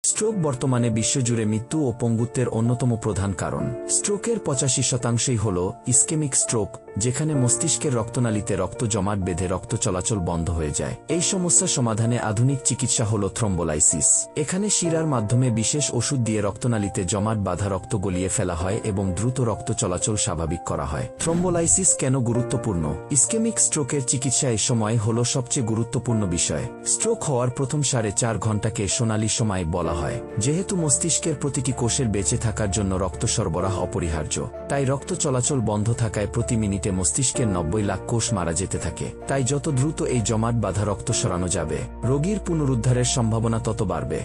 Stroke বর্তমানে বিশ্বজুড়ে মৃত্যু ও পঙ্গুত্বের অন্যতম প্রধান কারণ। স্ট্রোকের 85% হল ইসকেমিক স্ট্রোক, যেখানে মস্তিষ্কের রক্তনালীতে রক্ত জমাট বেঁধে রক্ত চলাচল বন্ধ হয়ে যায়। এই সমস্যা সমাধানে আধুনিক চিকিৎসা হল থ্রম্বোলাইসিস। এখানে শিরার মাধ্যমে বিশেষ ওষুধ দিয়ে রক্তনালীতে জমাট বাঁধা রক্ত গলিয়ে ফেলা হয় এবং দ্রুত রক্ত চলাচল স্বাভাবিক করা হয়। থ্রম্বোলাইসিস কেন গুরুত্বপূর্ণ? ইসকেমিক স্ট্রোকের চিকিৎসা এ সময় হল সবচেয়ে গুরুত্বপূর্ণ বিষয়। স্ট্রোক হওয়ার প্রথম 4.5 ঘণ্টাকে সোনালী সময় বলা হয়, যেহেতু মস্তিষ্কের প্রতিটি কোষের বেঁচে থাকার জন্য রক্ত সরবরাহ অপরিহার্য। তাই রক্ত চলাচল বন্ধ থাকায় প্রতি মিনিটে মস্তিষ্কের 90 লাখ কোষ মারা যেতে থাকে। তাই যত দ্রুত এই জমাট বাঁধা রক্ত সরানো যাবে, রোগীর পুনরুদ্ধারের সম্ভাবনা তত বাড়বে।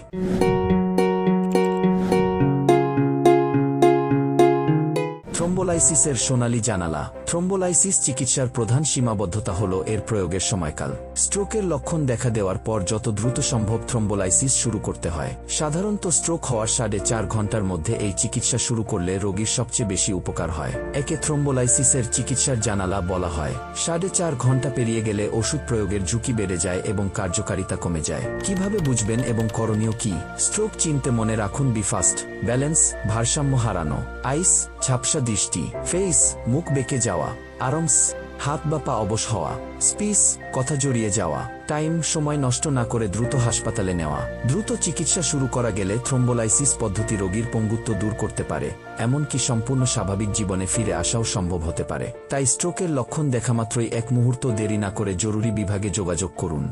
থ্রম্বোলাইসিসের সোনালী জানালা। থ্রম্বোলাইসিস চিকিৎসার প্রধান সীমাবদ্ধতা হল এর প্রয়োগের সময়কাল। স্ট্রোকের লক্ষণ দেখা দেওয়ার পর যত দ্রুত সম্ভব থ্রম্বোলাইসিস শুরু করতে হয়। সাধারণত স্ট্রোক হওয়ার 4.5 ঘণ্টার মধ্যে এই চিকিৎসা শুরু করলে রোগীর সবচেয়ে বেশি উপকার হয়। একে থ্রম্বোলাইসিসের চিকিৎসার জানালা বলা হয়। 4.5 ঘণ্টা পেরিয়ে গেলে ওষুধ প্রয়োগের ঝুঁকি বেড়ে যায় এবং কার্যকারিতা কমে যায়। কিভাবে বুঝবেন এবং করণীয় কি? স্ট্রোক চিনতে মনে রাখুন: বিফাস্ট, ব্যালেন্স, ভারসাম্য হারানো; আইস, ঝাপসা দৃষ্টি; ফেস, মুখ বেঁকে যাওয়া; আরমস, হাত বা পা অবশ হওয়া; স্পিস, কথা জড়িয়ে যাওয়া; টাইম, সময় নষ্ট না করে দ্রুত হাসপাতালে নেওয়া। দ্রুত চিকিৎসা শুরু করা গেলে থ্রম্বোলাইসিস পদ্ধতি রোগীর পঙ্গুত্ব দূর করতে পারে, এমনকি সম্পূর্ণ স্বাভাবিক জীবনে ফিরে আসাও সম্ভব হতে পারে। তাই স্ট্রোকের লক্ষণ দেখামাত্রই 1 মুহূর্ত দেরি না করে জরুরি বিভাগে যোগাযোগ করুন।